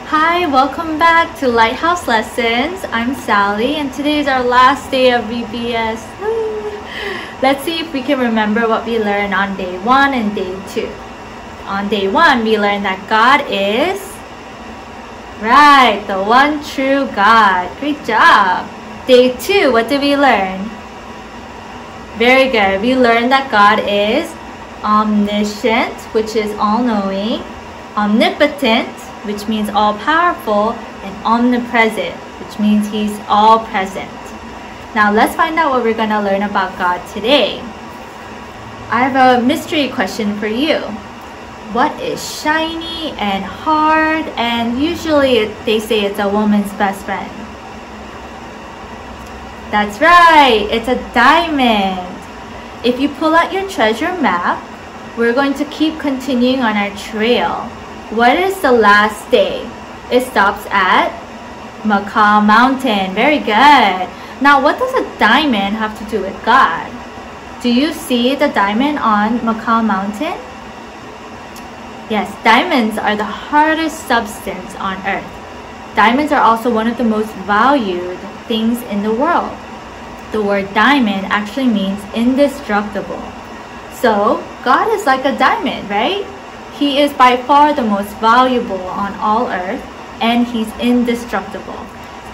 Hi, welcome back to Lighthouse Lessons. I'm Sally and today is our last day of VBS. Let's see if we can remember what we learned on day 1 and day 2. On day 1, we learned that God is, right, the one true God. Great job. Day 2, what did we learn? Very good. We learned that God is omniscient, which is all-knowing, omnipotent, which means all-powerful, and omnipresent, which means He's all-present. Now let's find out what we're going to learn about God today. I have a mystery question for you. What is shiny and hard, and usually they say it's a woman's best friend? That's right, it's a diamond. If you pull out your treasure map, we're going to keep continuing on our trail. What is the last day? It stops at Macau Mountain. Very good. Now, what does a diamond have to do with God? Do you see the diamond on Macau Mountain? Yes, diamonds are the hardest substance on earth. Diamonds are also one of the most valued things in the world. The word diamond actually means indestructible. So, God is like a diamond, right? He is by far the most valuable on all earth, and He's indestructible.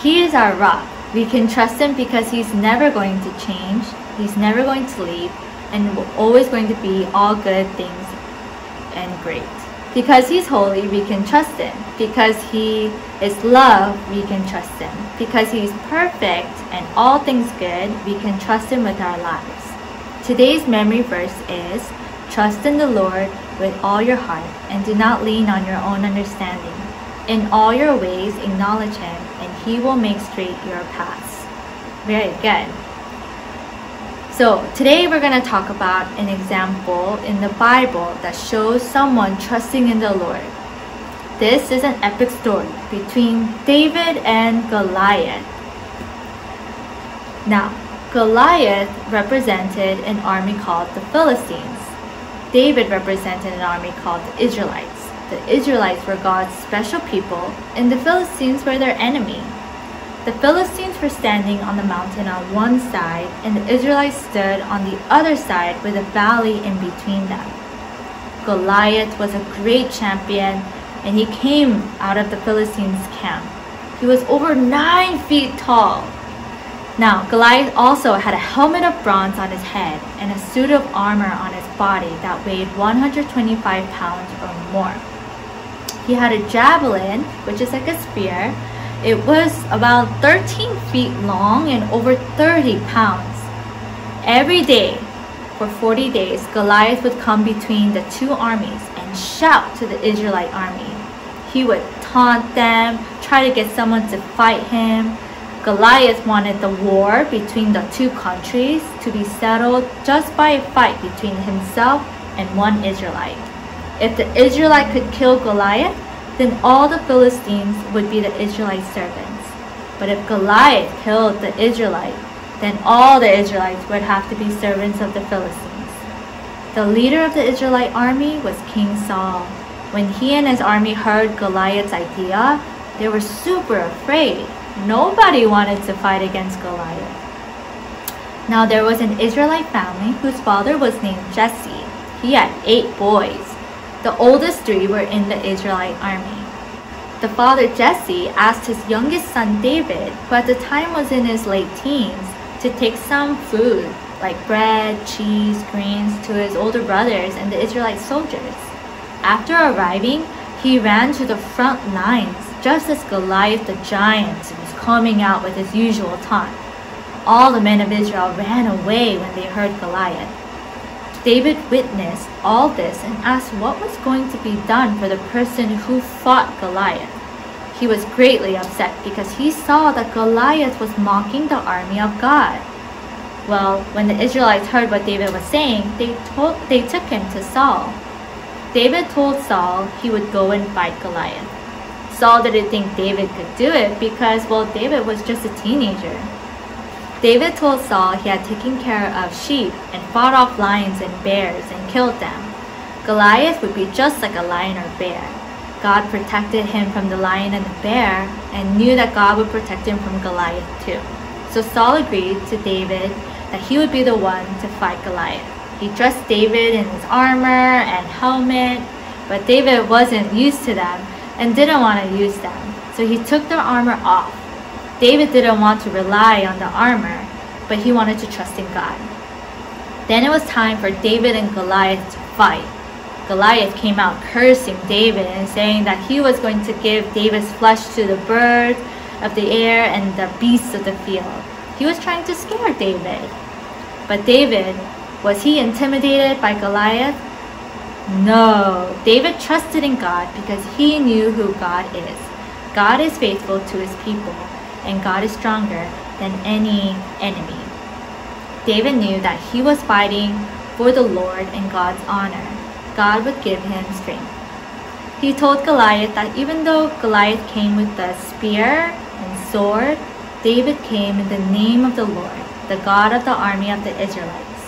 He is our rock. We can trust Him because He's never going to change, He's never going to leave, and always going to be all good things and great. Because He's holy, we can trust Him. Because He is love, we can trust Him. Because He's perfect and all things good, we can trust Him with our lives. Today's memory verse is, trust in the Lord with all your heart and do not lean on your own understanding. In all your ways acknowledge Him and He will make straight your paths. Very good. So today we're going to talk about an example in the Bible that shows someone trusting in the Lord. This is an epic story between David and Goliath. Now, Goliath represented an army called the Philistines. David represented an army called the Israelites. The Israelites were God's special people, and the Philistines were their enemy. The Philistines were standing on the mountain on one side, and the Israelites stood on the other side with a valley in between them. Goliath was a great champion, and he came out of the Philistines' camp. He was over 9 feet tall. Now, Goliath also had a helmet of bronze on his head and a suit of armor on his body that weighed 125 pounds or more. He had a javelin, which is like a spear. It was about 13 feet long and over 30 pounds. Every day, for 40 days, Goliath would come between the two armies and shout to the Israelite army. He would taunt them, try to get someone to fight him. Goliath wanted the war between the two countries to be settled just by a fight between himself and one Israelite. If the Israelite could kill Goliath, then all the Philistines would be the Israelite servants. But if Goliath killed the Israelite, then all the Israelites would have to be servants of the Philistines. The leader of the Israelite army was King Saul. When he and his army heard Goliath's idea, they were super afraid. Nobody wanted to fight against Goliath. Now there was an Israelite family whose father was named Jesse. He had 8 boys. The oldest 3 were in the Israelite army. The father Jesse asked his youngest son David, who at the time was in his late teens, to take some food like bread, cheese, greens to his older brothers and the Israelite soldiers. After arriving, he ran to the front lines just as Goliath the giant was coming out with his usual taunt. All the men of Israel ran away when they heard Goliath. David witnessed all this and asked what was going to be done for the person who fought Goliath. He was greatly upset because he saw that Goliath was mocking the army of God. Well, when the Israelites heard what David was saying, they took him to Saul. David told Saul he would go and fight Goliath. Saul didn't think David could do it because, well, David was just a teenager. David told Saul he had taken care of sheep and fought off lions and bears and killed them. Goliath would be just like a lion or bear. God protected him from the lion and the bear and knew that God would protect him from Goliath too. So Saul agreed to David that he would be the one to fight Goliath. He dressed David in his armor and helmet, but David wasn't used to them and didn't want to use them. So he took their armor off. David didn't want to rely on the armor, but he wanted to trust in God. Then it was time for David and Goliath to fight. Goliath came out cursing David and saying that he was going to give David's flesh to the birds of the air and the beasts of the field. He was trying to scare David. But David, was he intimidated by Goliath? No. David trusted in God because he knew who God is. God is faithful to his people, and God is stronger than any enemy. David knew that he was fighting for the Lord and God's honor. God would give him strength. He told Goliath that even though Goliath came with a spear and sword, David came in the name of the Lord, the God of the army of the Israelites.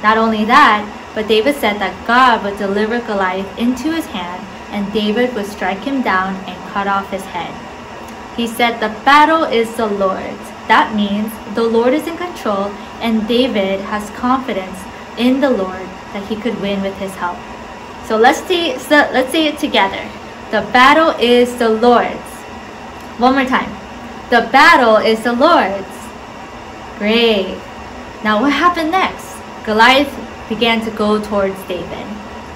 Not only that, but David said that God would deliver Goliath into his hand and David would strike him down and cut off his head. He said the battle is the Lord's. That means the Lord is in control and David has confidence in the Lord that he could win with his help. So let's say it together. The battle is the Lord's. One more time. The battle is the Lord's. Great. Now what happened next? Goliath began to go towards David.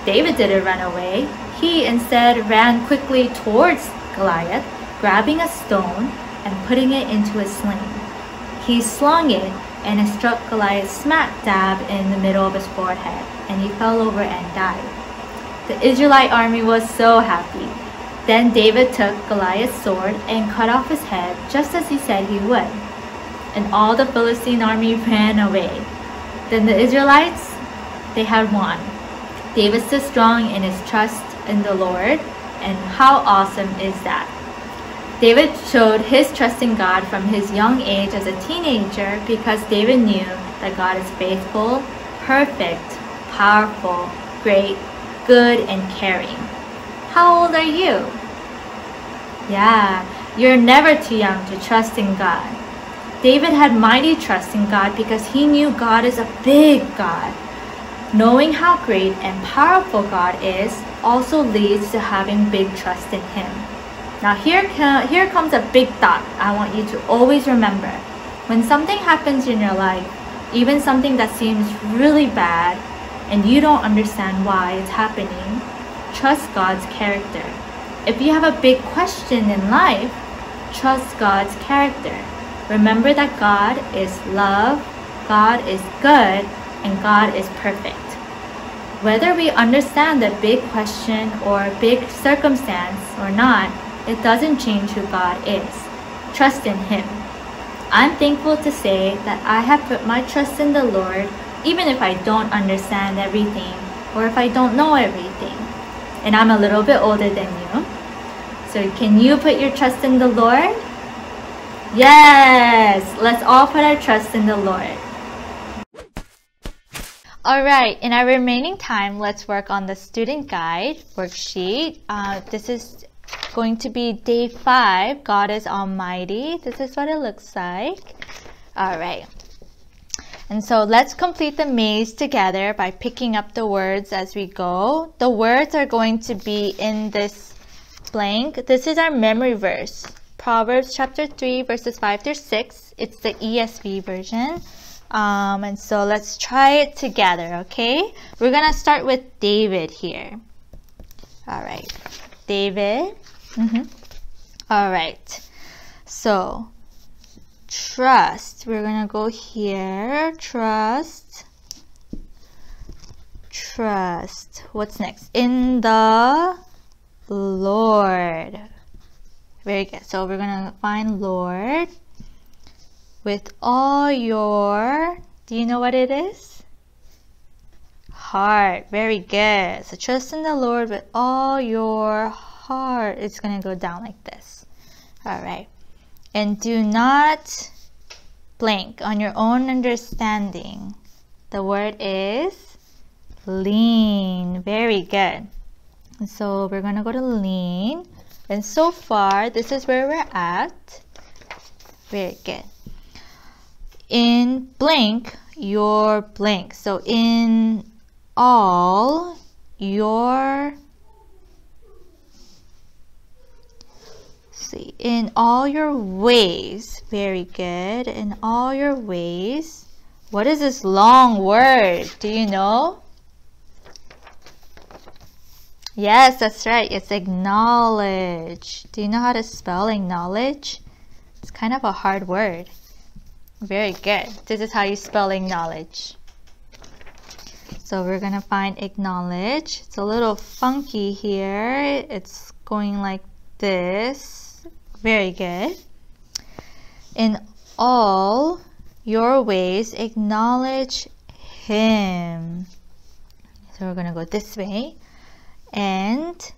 David didn't run away. He instead ran quickly towards Goliath, grabbing a stone and putting it into a sling. He slung it and it struck Goliath smack dab in the middle of his forehead, and he fell over and died. The Israelite army was so happy. Then David took Goliath's sword and cut off his head just as he said he would. And all the Philistine army ran away. Then the Israelites, they had won. David stood strong in his trust in the Lord, and how awesome is that? David showed his trust in God from his young age as a teenager because David knew that God is faithful, perfect, powerful, great, good, and caring. How old are you? Yeah, you're never too young to trust in God. David had mighty trust in God because he knew God is a big God. Knowing how great and powerful God is also leads to having big trust in Him. Now here comes a big thought I want you to always remember. When something happens in your life, even something that seems really bad, and you don't understand why it's happening, trust God's character. If you have a big question in life, trust God's character. Remember that God is love, God is good, and God is perfect. Whether we understand the big question or big circumstance or not, it doesn't change who God is. Trust in Him. I'm thankful to say that I have put my trust in the Lord even if I don't understand everything or if I don't know everything. And I'm a little bit older than you. So can you put your trust in the Lord? Yes! Let's all put our trust in the Lord. Alright, in our remaining time, let's work on the student guide worksheet. This is going to be day 5, God is Almighty. This is what it looks like. Alright. And so let's complete the maze together by picking up the words as we go. The words are going to be in this blank. This is our memory verse. Proverbs chapter 3 verses 5 through 6. It's the ESV version. And so let's try it together, okay? We're going to start with David here. Alright. David. Alright. So trust. We're gonna go here. Trust. What's next? In the Lord. Very good. So we're gonna find Lord with all your, do you know what it is? Heart. Very good. So trust in the Lord with all your heart. It's gonna go down like this. Alright. And do not blank on your own understanding. The word is lean. Very good. So we're going to go to lean. And so far, this is where we're at. Very good. In blank, your blank. So in all your, see, in all your ways. Very good. In all your ways. What is this long word? Do you know? Yes, that's right. It's acknowledge. Do you know how to spell acknowledge? It's kind of a hard word. Very good. This is how you spell acknowledge. So we're going to find acknowledge. It's a little funky here. It's going like this. Very good. In all your ways, acknowledge Him. So we're going to go this way. And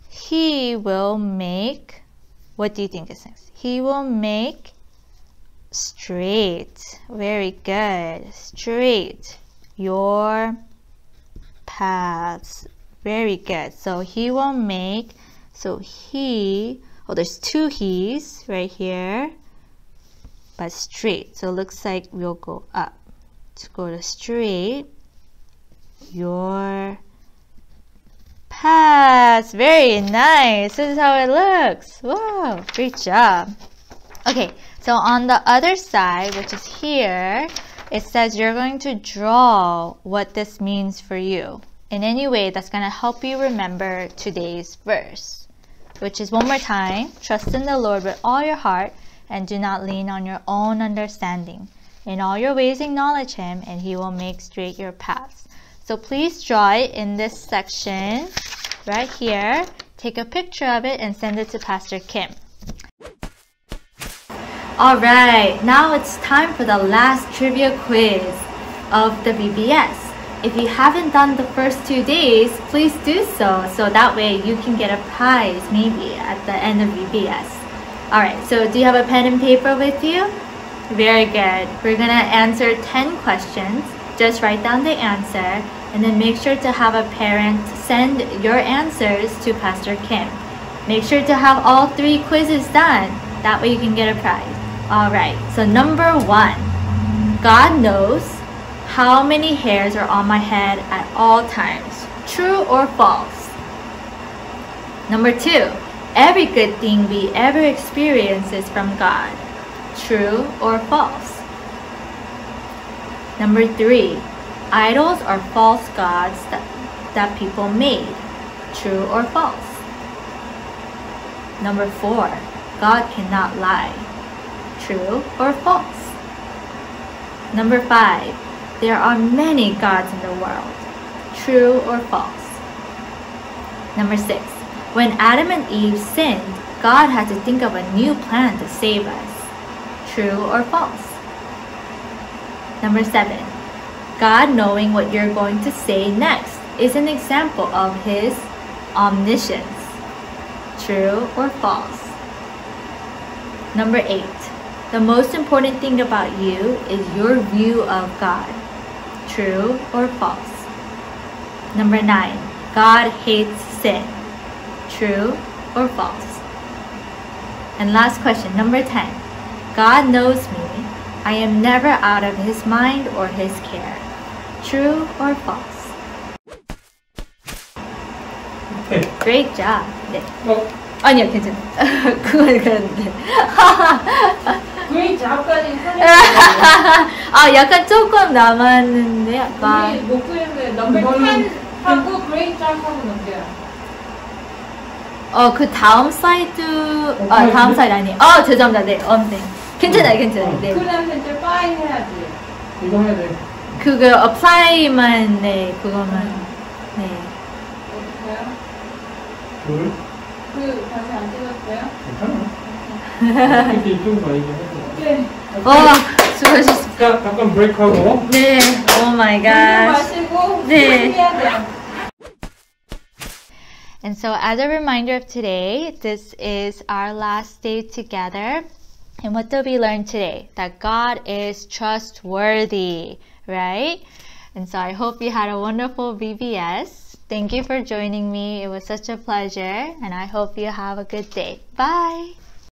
He will make, what do you think is next? He will make straight. Very good. Straight your paths. Very good. So He will make, so He, oh, there's two He's right here, but straight. So it looks like we'll go up. To go to straight your paths. Very nice. This is how it looks. Wow, great job. Okay, so on the other side, which is here, it says you're going to draw what this means for you in any way that's going to help you remember today's verse, which is, one more time, trust in the Lord with all your heart and do not lean on your own understanding. In all your ways acknowledge Him and He will make straight your paths. So please draw it in this section right here. Take a picture of it and send it to Pastor Kim. Alright, now it's time for the last trivia quiz of the VBS. If you haven't done the first 2 days, please do so that way you can get a prize maybe at the end of VBS. Alright, so do you have a pen and paper with you? Very good. We're going to answer 10 questions. Just write down the answer and then make sure to have a parent send your answers to Pastor Kim. Make sure to have all 3 quizzes done. That way you can get a prize. Alright, so number 1. God knows how many hairs are on my head at all times. True or false? Number 2. Every good thing we ever experience is from God. True or false? Number 3. Idols are false gods that people made. True or false? Number 4. God cannot lie. True or false? Number 5. There are many gods in the world. True or false? Number 6. When Adam and Eve sinned, God had to think of a new plan to save us. True or false? Number 7. God knowing what you're going to say next is an example of His omniscience. True or false? Number 8. The most important thing about you is your view of God. True or false? Number 9. God hates sin. True or false? And last question, number 10. God knows me. I am never out of His mind or His care. True or false? Okay. Great job. 네. 아니요, 괜찮아. 그건 그런데. Great job까지 아, 약간 조금 남았는데 약간. 우리 목표에서 넘버 10 하고 great job 하고 넘겨요. 그 다음 슬라이드, 다음 슬라이드 아니. 죄송합니다. 네, 네. 괜찮아요, 괜찮아요. 네. 그 다음에 이제 fine 해야지. 이거 해야 돼. 그거 apply만, 네, 그거만. 네. 어떡해요? 둘. 다시 안 찍었어요? 괜찮아. 이렇게 이쪽으로 가, 이거 해서. 네. 수고하셨습니다. 잠깐 브레이크하고. 네, 오 마이 갓. 마시고 네. 해야 돼요. And so as a reminder of today, this is our last day together And what did we learn today? That God is trustworthy, right? And so I hope you had a wonderful VBS. Thank you for joining me. It was such a pleasure, and I hope you have a good day. Bye!